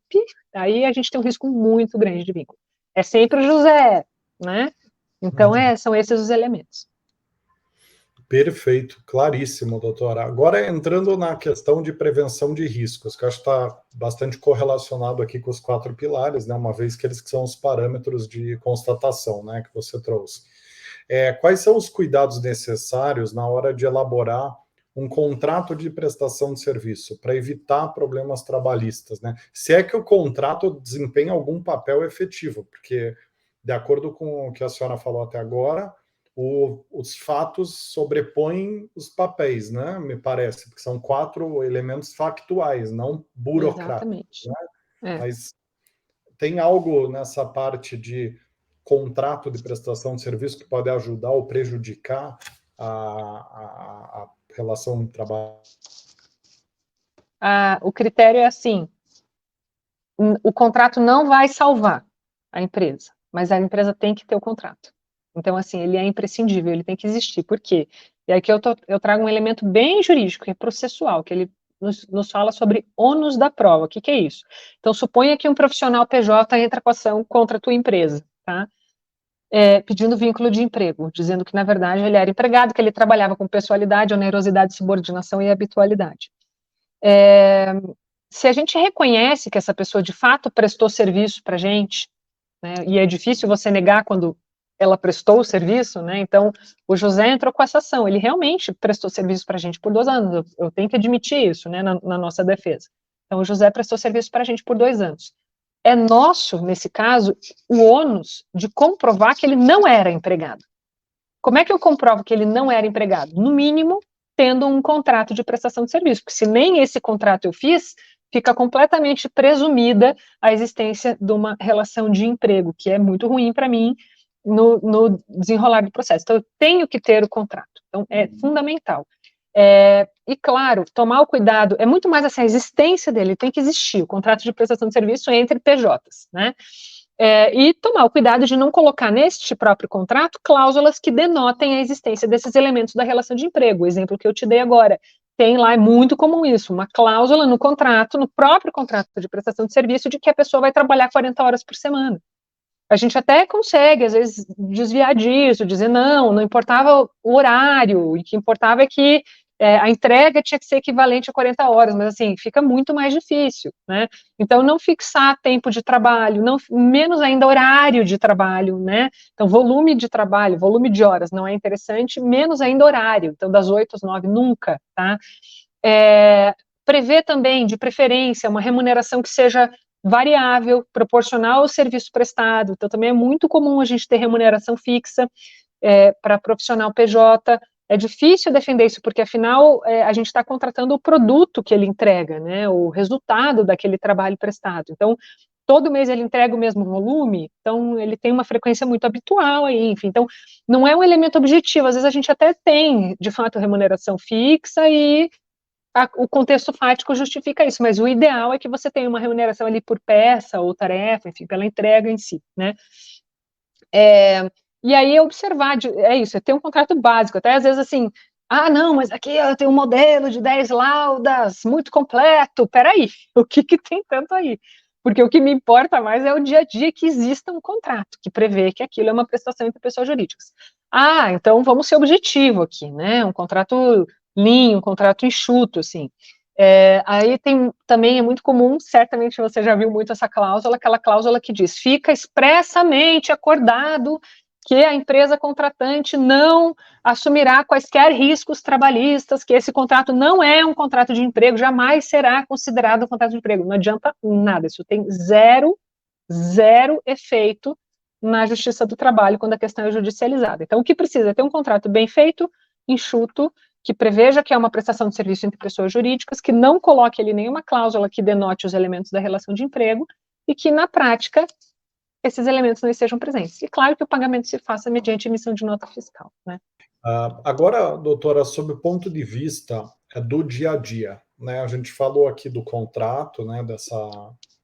aí a gente tem um risco muito grande de vínculo. É sempre o José, né? Então, são esses os elementos. Perfeito, claríssimo, doutora. Agora, entrando na questão de prevenção de riscos, que eu acho que está bastante correlacionado aqui com os 4 pilares, né, uma vez que eles são os parâmetros de constatação, né, que você trouxe. Quais são os cuidados necessários na hora de elaborar um contrato de prestação de serviço, para evitar problemas trabalhistas, né? Se é que o contrato desempenha algum papel efetivo, porque, de acordo com o que a senhora falou até agora, os fatos sobrepõem os papéis, né? Me parece, porque são 4 elementos factuais, não burocráticos. Né? Mas tem algo nessa parte de contrato de prestação de serviço que pode ajudar ou prejudicar a relação de trabalho? O critério é assim: o contrato não vai salvar a empresa, mas a empresa tem que ter o contrato. Então, assim, ele é imprescindível, ele tem que existir. Por quê? E aqui eu trago um elemento bem jurídico e processual, que ele nos fala sobre ônus da prova. O que é isso? Então, suponha que um profissional PJ entra com ação contra a tua empresa, tá? Pedindo vínculo de emprego, dizendo que, na verdade, ele era empregado, que ele trabalhava com pessoalidade, onerosidade, subordinação e habitualidade. Se a gente reconhece que essa pessoa, de fato, prestou serviço para a gente, né, e é difícil você negar quando ela prestou o serviço, né? Então, o José entrou com essa ação, ele realmente prestou serviço para a gente por 2 anos, eu tenho que admitir isso, né, na nossa defesa. Então, o José prestou serviço para a gente por 2 anos. É nosso, nesse caso, o ônus de comprovar que ele não era empregado. Como é que eu comprovo que ele não era empregado? No mínimo, tendo um contrato de prestação de serviço, porque se nem esse contrato eu fiz, fica completamente presumida a existência de uma relação de emprego, que é muito ruim para mim no desenrolar do processo. Então, eu tenho que ter o contrato. Então, é fundamental. E, claro, tomar o cuidado, é muito mais assim, a existência dele tem que existir, o contrato de prestação de serviço entre PJs, né? E tomar o cuidado de não colocar neste próprio contrato cláusulas que denotem a existência desses elementos da relação de emprego. O exemplo que eu te dei agora, tem lá, é muito comum isso, uma cláusula no contrato, no próprio contrato de prestação de serviço, de que a pessoa vai trabalhar 40 horas por semana. A gente até consegue, às vezes, desviar disso, dizer não importava o horário, o que importava é que a entrega tinha que ser equivalente a 40 horas, mas assim, fica muito mais difícil, né? Então, não fixar tempo de trabalho, menos ainda horário de trabalho, né? Então, volume de trabalho, volume de horas não é interessante, menos ainda horário, então das 8 às 9 nunca, tá? Prever também, de preferência, uma remuneração que seja variável, proporcional ao serviço prestado, então também é muito comum a gente ter remuneração fixa para profissional PJ. É difícil defender isso, porque afinal a gente está contratando o produto que ele entrega, né, o resultado daquele trabalho prestado. Então, todo mês ele entrega o mesmo volume, então ele tem uma frequência muito habitual aí, enfim. Então, não é um elemento objetivo, às vezes a gente até tem, de fato, remuneração fixa e o contexto fático justifica isso, mas o ideal é que você tenha uma remuneração ali por peça ou tarefa, enfim, pela entrega em si, né? E aí observar, é isso, é ter um contrato básico, até às vezes assim, não, mas aqui eu tenho um modelo de 10 laudas, muito completo, peraí, o que tem tanto aí? Porque o que me importa mais é o dia a dia que exista um contrato, que prevê que aquilo é uma prestação entre pessoas jurídicas. Então vamos ser objetivo aqui, né, um contrato lean, um contrato enxuto, assim. Aí também é muito comum, certamente você já viu muito essa cláusula, aquela cláusula que diz, fica expressamente acordado que a empresa contratante não assumirá quaisquer riscos trabalhistas, que esse contrato não é um contrato de emprego, jamais será considerado um contrato de emprego. Não adianta nada, isso tem zero efeito na Justiça do Trabalho quando a questão é judicializada. Então, o que precisa é ter um contrato bem feito, enxuto, que preveja que é uma prestação de serviço entre pessoas jurídicas, que não coloque ali nenhuma cláusula que denote os elementos da relação de emprego e que, na prática, esses elementos não estejam presentes. E claro que o pagamento se faça mediante emissão de nota fiscal, né? Agora, doutora, sob o ponto de vista do dia a dia, né? A gente falou aqui do contrato, né?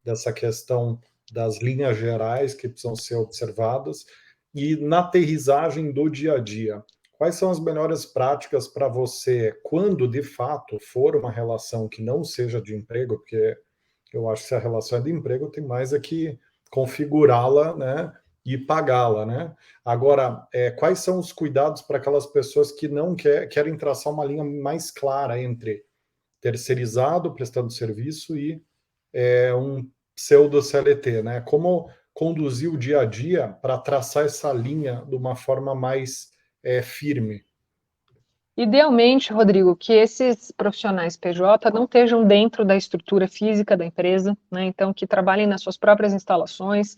Dessa questão das linhas gerais que precisam ser observadas e na aterrissagem do dia a dia. Quais são as melhores práticas para você, quando de fato for uma relação que não seja de emprego, porque eu acho que se a relação é de emprego, tem mais é que configurá-la, né, e pagá-la, né? Agora, quais são os cuidados para aquelas pessoas que não querem traçar uma linha mais clara entre terceirizado, prestando serviço, e um pseudo CLT, né? Como conduzir o dia a dia para traçar essa linha de uma forma mais firme? Idealmente, Rodrigo, que esses profissionais PJ não estejam dentro da estrutura física da empresa, né? Então, que trabalhem nas suas próprias instalações.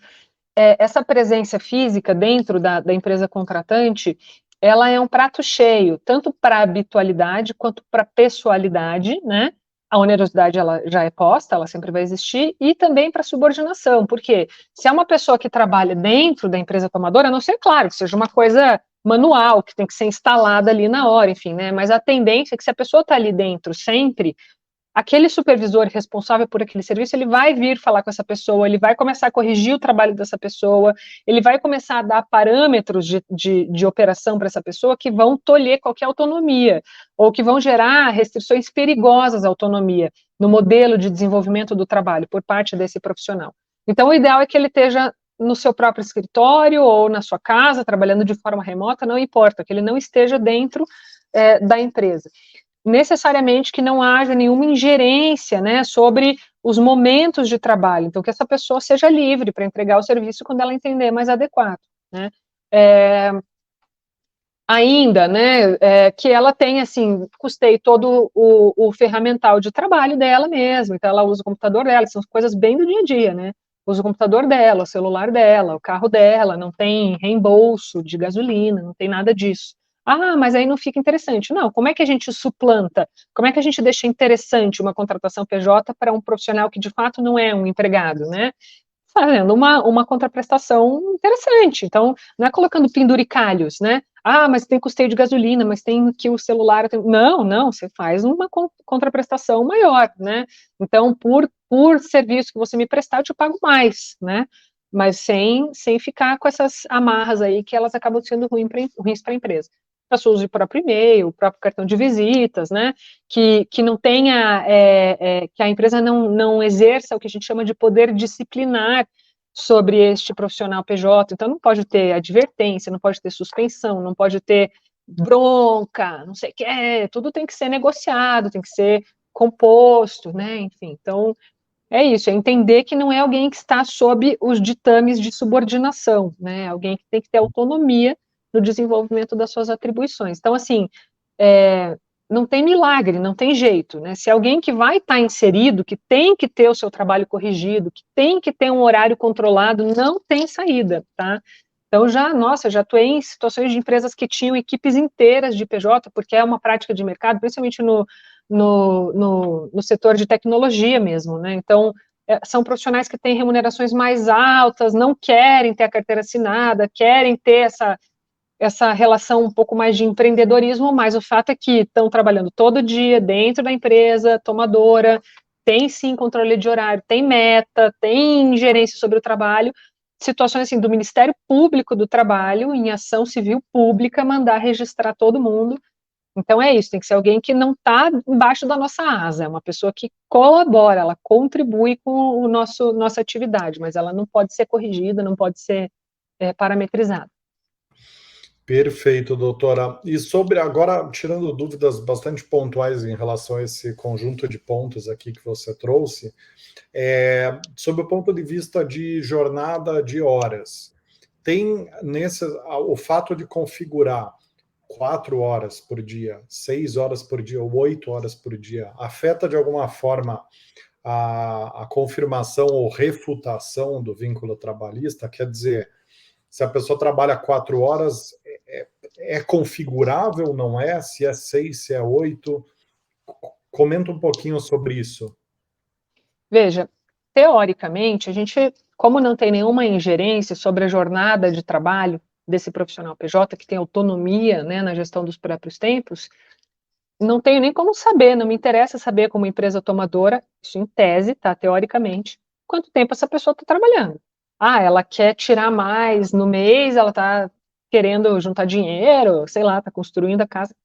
Essa presença física dentro da empresa contratante, ela é um prato cheio, tanto para habitualidade quanto para pessoalidade, né? A onerosidade ela já é posta, ela sempre vai existir, e também para subordinação, porque se é uma pessoa que trabalha dentro da empresa tomadora, a não ser, claro, que seja uma coisa manual, que tem que ser instalada ali na hora, enfim, né? Mas a tendência é que se a pessoa está ali dentro sempre, aquele supervisor responsável por aquele serviço, ele vai vir falar com essa pessoa, ele vai começar a corrigir o trabalho dessa pessoa, ele vai começar a dar parâmetros de operação para essa pessoa que vão tolher qualquer autonomia, ou que vão gerar restrições perigosas à autonomia no modelo de desenvolvimento do trabalho por parte desse profissional. Então, o ideal é que ele esteja no seu próprio escritório ou na sua casa, trabalhando de forma remota, não importa, que ele não esteja dentro da empresa. Necessariamente que não haja nenhuma ingerência, né, sobre os momentos de trabalho, então que essa pessoa seja livre para entregar o serviço quando ela entender mais adequado, né. Ainda, né, que ela tenha, assim, custeie todo o ferramental de trabalho dela mesma, então ela usa o computador dela, são coisas bem do dia a dia, né, usa o computador dela, o celular dela, o carro dela, não tem reembolso de gasolina, não tem nada disso. Mas aí não fica interessante. Não, como é que a gente suplanta? Como é que a gente deixa interessante uma contratação PJ para um profissional que de fato não é um empregado, né? Fazendo uma contraprestação interessante. Então, não é colocando penduricalhos, né? Mas tem custeio de gasolina, mas tem que o celular... Não, você faz uma contraprestação maior, né? Então, por serviço que você me prestar, eu te pago mais, né? Mas sem ficar com essas amarras aí que elas acabam sendo ruins para a empresa. Para o uso de próprio e-mail, próprio cartão de visitas, né? Que não tenha, que a empresa não exerça o que a gente chama de poder disciplinar sobre este profissional PJ, então não pode ter advertência, não pode ter suspensão, não pode ter bronca, não sei o que, tudo tem que ser negociado, tem que ser composto, né? Enfim, então é isso, é entender que não é alguém que está sob os ditames de subordinação, né? Alguém que tem que ter autonomia no desenvolvimento das suas atribuições. Então, assim, não tem milagre, não tem jeito, né? Se alguém que vai estar inserido, que tem que ter o seu trabalho corrigido, que tem que ter um horário controlado, não tem saída, tá? Então, já atuei em situações de empresas que tinham equipes inteiras de PJ, porque é uma prática de mercado, principalmente no setor de tecnologia mesmo, né? Então, são profissionais que têm remunerações mais altas, não querem ter a carteira assinada, querem ter essa relação um pouco mais de empreendedorismo, mas o fato é que estão trabalhando todo dia dentro da empresa tomadora, tem sim controle de horário, tem meta, tem gerência sobre o trabalho, situações assim do Ministério Público do Trabalho, em ação civil pública, mandar registrar todo mundo. Então é isso, tem que ser alguém que não está embaixo da nossa asa, é uma pessoa que colabora, ela contribui com o nossa atividade, mas ela não pode ser corrigida, não pode ser parametrizada. Perfeito, doutora. E sobre agora, tirando dúvidas bastante pontuais em relação a esse conjunto de pontos aqui que você trouxe, sob o ponto de vista de jornada de horas, tem o fato de configurar 4 horas por dia, 6 horas por dia ou 8 horas por dia, afeta de alguma forma a confirmação ou refutação do vínculo trabalhista? Quer dizer, se a pessoa trabalha 4 horas, é configurável, não é? Se é 6, se é 8? Comenta um pouquinho sobre isso. Veja, teoricamente, a gente, como não tem nenhuma ingerência sobre a jornada de trabalho desse profissional PJ, que tem autonomia, né, na gestão dos próprios tempos, não tenho nem como saber, não me interessa saber como empresa tomadora, isso em tese, tá, teoricamente, quanto tempo essa pessoa está trabalhando. Ah, ela quer tirar mais no mês, ela está querendo juntar dinheiro, sei lá, está construindo a casa,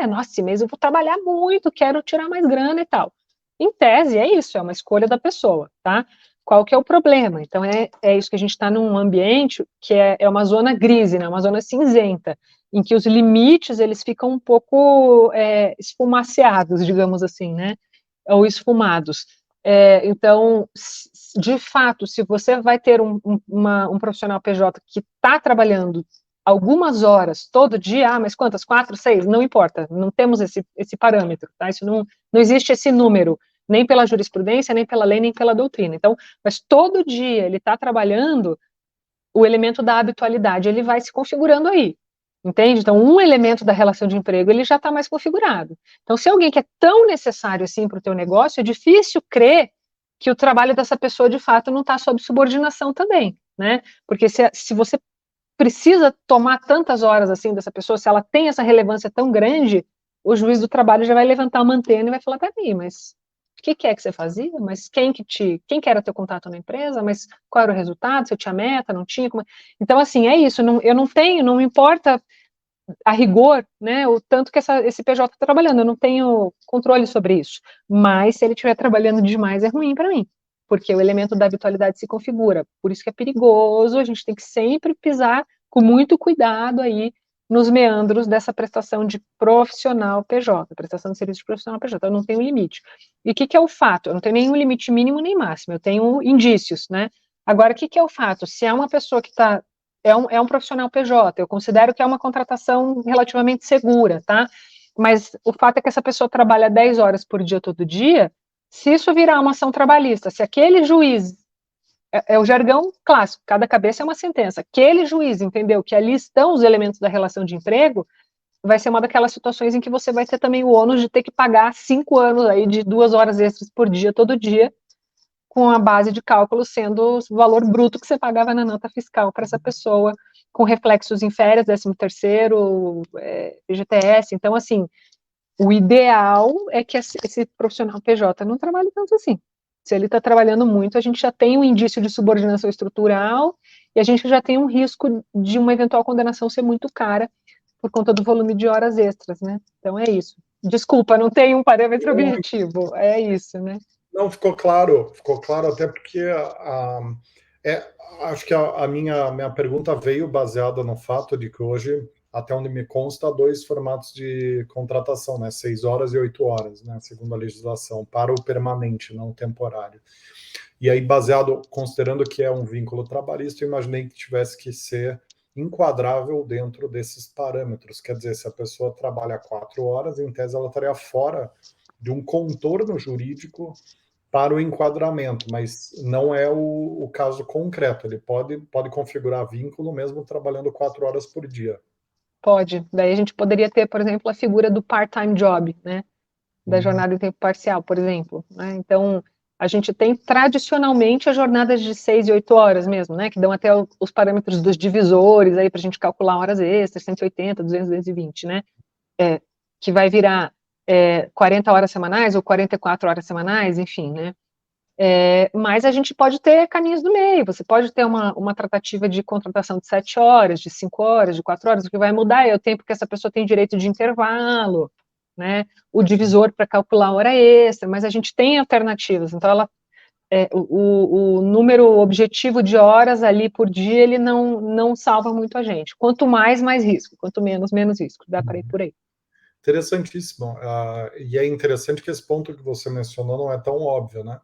nossa, esse mês eu vou trabalhar muito, quero tirar mais grana e tal. Em tese, é isso, é uma escolha da pessoa, tá? Qual que é o problema? Então, é isso que a gente está num ambiente que é uma zona grise, né, uma zona cinzenta, em que os limites eles ficam um pouco esfumaceados, digamos assim, né? Ou esfumados. Então, de fato, se você vai ter um profissional PJ que está trabalhando algumas horas todo dia, mas quantas? 4, 6? Não importa, não temos esse parâmetro, tá? Isso não existe esse número, nem pela jurisprudência, nem pela lei, nem pela doutrina. Então, mas todo dia ele está trabalhando, o elemento da habitualidade ele vai se configurando aí. Entende? Então, um elemento da relação de emprego ele já está mais configurado. Então, se alguém que é tão necessário assim para o teu negócio, é difícil crer que o trabalho dessa pessoa de fato não está sob subordinação também, né? Porque se você precisa tomar tantas horas assim dessa pessoa, se ela tem essa relevância tão grande, o juiz do trabalho já vai levantar uma antena e vai falar: peraí, mas o que é que você fazia? Mas quem que era teu contato na empresa? Mas qual era o resultado? Você tinha meta? Não tinha? Então, assim, é isso. Eu não tenho, não me importa a rigor, né, o tanto que esse PJ está trabalhando. Eu não tenho controle sobre isso. Mas se ele estiver trabalhando demais, é ruim para mim, porque o elemento da habitualidade se configura. Por isso que é perigoso. A gente tem que sempre pisar com muito cuidado aí nos meandros dessa prestação de profissional PJ, prestação de serviço de profissional PJ. Eu não tenho limite. E o que é o fato? Eu não tenho nenhum limite mínimo nem máximo. Eu tenho indícios, né? Agora, o que é o fato? Se é uma pessoa que está é um profissional PJ, eu considero que é uma contratação relativamente segura, tá? Mas o fato é que essa pessoa trabalha 10 horas por dia todo dia, se isso virar uma ação trabalhista, se aquele juiz, é o jargão clássico, cada cabeça é uma sentença, aquele juiz entendeu que ali estão os elementos da relação de emprego, vai ser uma daquelas situações em que você vai ter também o ônus de ter que pagar 5 anos aí de 2 horas extras por dia, todo dia, com a base de cálculo sendo o valor bruto que você pagava na nota fiscal para essa pessoa, com reflexos em férias, 13º, FGTS. Então, assim, o ideal é que esse profissional PJ não trabalhe tanto assim. Se ele está trabalhando muito, a gente já tem um indício de subordinação estrutural e a gente já tem um risco de uma eventual condenação ser muito cara por conta do volume de horas extras, né? Então é isso. Desculpa, não tem um parâmetro objetivo, é isso, né? Não, ficou claro até porque acho que a minha pergunta veio baseada no fato de que hoje até onde me consta, 2 formatos de contratação, né? 6 horas e 8 horas, né? Segundo a legislação, para o permanente, não o temporário. E aí, considerando que é um vínculo trabalhista, eu imaginei que tivesse que ser enquadrável dentro desses parâmetros. Quer dizer, se a pessoa trabalha 4 horas, em tese ela estaria fora de um contorno jurídico para o enquadramento, mas não é o caso concreto. Ele pode configurar vínculo mesmo trabalhando 4 horas por dia. Pode. Daí a gente poderia ter, por exemplo, a figura do part-time job, né? Da jornada em tempo parcial, por exemplo. Né? Então, a gente tem tradicionalmente as jornadas de 6 e 8 horas mesmo, né? Que dão até os parâmetros dos divisores aí para a gente calcular horas extras, 180, 200, 220, né? Que vai virar 40 horas semanais ou 44 horas semanais, enfim, né? Mas a gente pode ter caminhos do meio, você pode ter uma tratativa de contratação de 7 horas, de 5 horas, de 4 horas, o que vai mudar é o tempo que essa pessoa tem direito de intervalo, né, o divisor para calcular a hora extra, mas a gente tem alternativas, então o número objetivo de horas ali por dia, ele não salva muito a gente, quanto mais risco, quanto menos risco, dá para ir por aí. Interessantíssimo, e é interessante que esse ponto que você mencionou não é tão óbvio, né?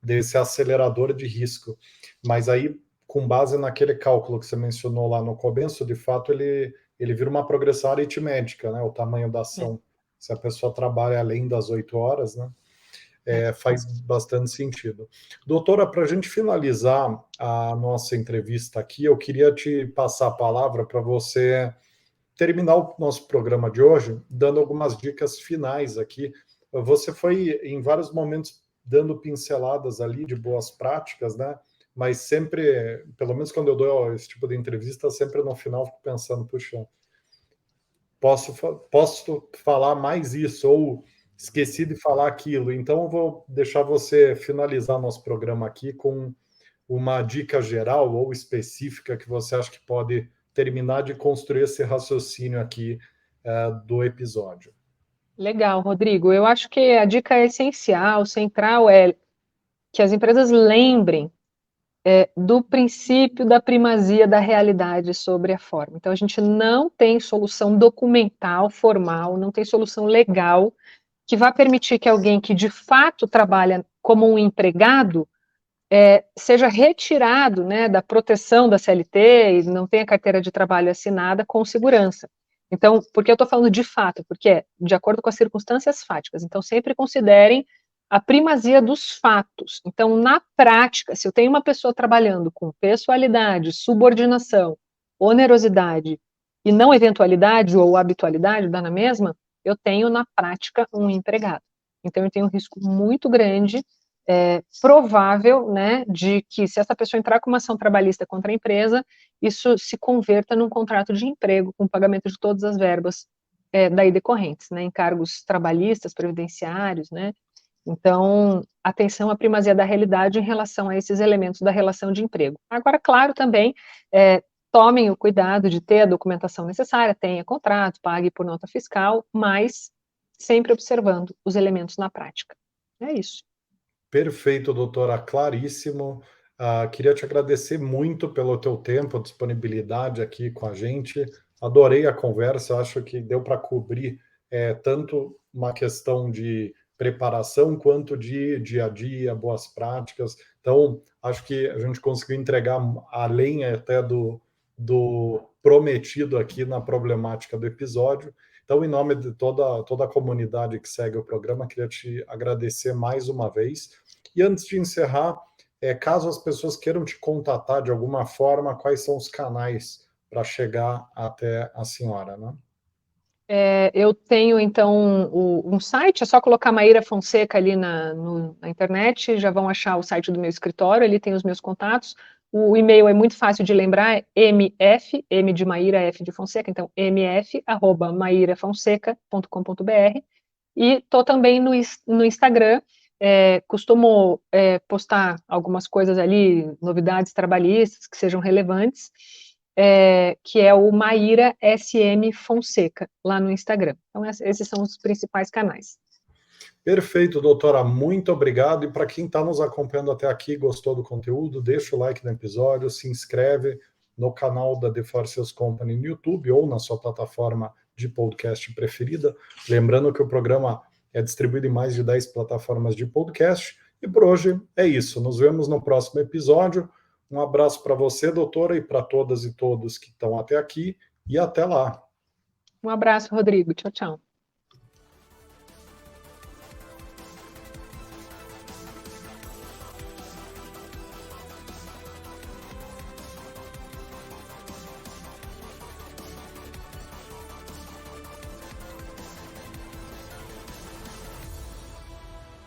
Desse acelerador de risco. Mas aí, com base naquele cálculo que você mencionou lá no começo, de fato, ele vira uma progressão aritmética, né? O tamanho da ação. Se a pessoa trabalha além das 8 horas, né? Faz bastante sentido. Doutora, para a gente finalizar a nossa entrevista aqui, eu queria te passar a palavra para você terminar o nosso programa de hoje dando algumas dicas finais aqui. Você foi, em vários momentos, dando pinceladas ali de boas práticas, né? Mas sempre, pelo menos quando eu dou esse tipo de entrevista, sempre no final fico pensando, puxa, posso falar mais isso, ou esqueci de falar aquilo. Então eu vou deixar você finalizar nosso programa aqui com uma dica geral ou específica que você acha que pode terminar de construir esse raciocínio aqui do episódio. Legal, Rodrigo. Eu acho que a dica essencial, central, é que as empresas lembrem do princípio da primazia da realidade sobre a forma. Então, a gente não tem solução documental, formal, não tem solução legal que vá permitir que alguém que de fato trabalha como um empregado seja retirado, né, da proteção da CLT e não tenha carteira de trabalho assinada com segurança. Então, por que eu estou falando de fato? Porque é de acordo com as circunstâncias fáticas. Então, sempre considerem a primazia dos fatos. Então, na prática, se eu tenho uma pessoa trabalhando com pessoalidade, subordinação, onerosidade e não eventualidade ou habitualidade, dá na mesma, eu tenho na prática um empregado. Então, eu tenho um risco muito grande, provável, né, de que se essa pessoa entrar com uma ação trabalhista contra a empresa, isso se converta num contrato de emprego com pagamento de todas as verbas daí decorrentes, né, encargos trabalhistas, previdenciários, né. Então, atenção à primazia da realidade em relação a esses elementos da relação de emprego. Agora, claro, também tomem o cuidado de ter a documentação necessária, tenha contrato, pague por nota fiscal, mas sempre observando os elementos na prática. É isso. Perfeito, doutora, claríssimo. Queria te agradecer muito pelo teu tempo, disponibilidade aqui com a gente. Adorei a conversa, acho que deu para cobrir tanto uma questão de preparação quanto de dia a dia, boas práticas. Então, acho que a gente conseguiu entregar além até do prometido aqui na problemática do episódio. Então, em nome de toda a comunidade que segue o programa, queria te agradecer mais uma vez. E antes de encerrar, caso as pessoas queiram te contatar de alguma forma, quais são os canais para chegar até a senhora, né? Eu tenho, então, um site, é só colocar Maíra Fonseca ali na internet, já vão achar o site do meu escritório, ali tem os meus contatos. O e-mail é muito fácil de lembrar, é mf, M de Maíra, F de Fonseca, então mf@mairafonseca.com.br. E estou também no Instagram, costumo postar algumas coisas ali, novidades trabalhistas que sejam relevantes, que é o Maíra SM Fonseca, lá no Instagram. Então, esses são os principais canais. Perfeito, doutora, muito obrigado. E para quem está nos acompanhando até aqui, gostou do conteúdo, deixa o like no episódio, se inscreve no canal da The Four Sales Company no YouTube ou na sua plataforma de podcast preferida. Lembrando que o programa é distribuído em mais de 10 plataformas de podcast. E por hoje é isso. Nos vemos no próximo episódio. Um abraço para você, doutora, e para todas e todos que estão até aqui. E até lá. Um abraço, Rodrigo. Tchau, tchau.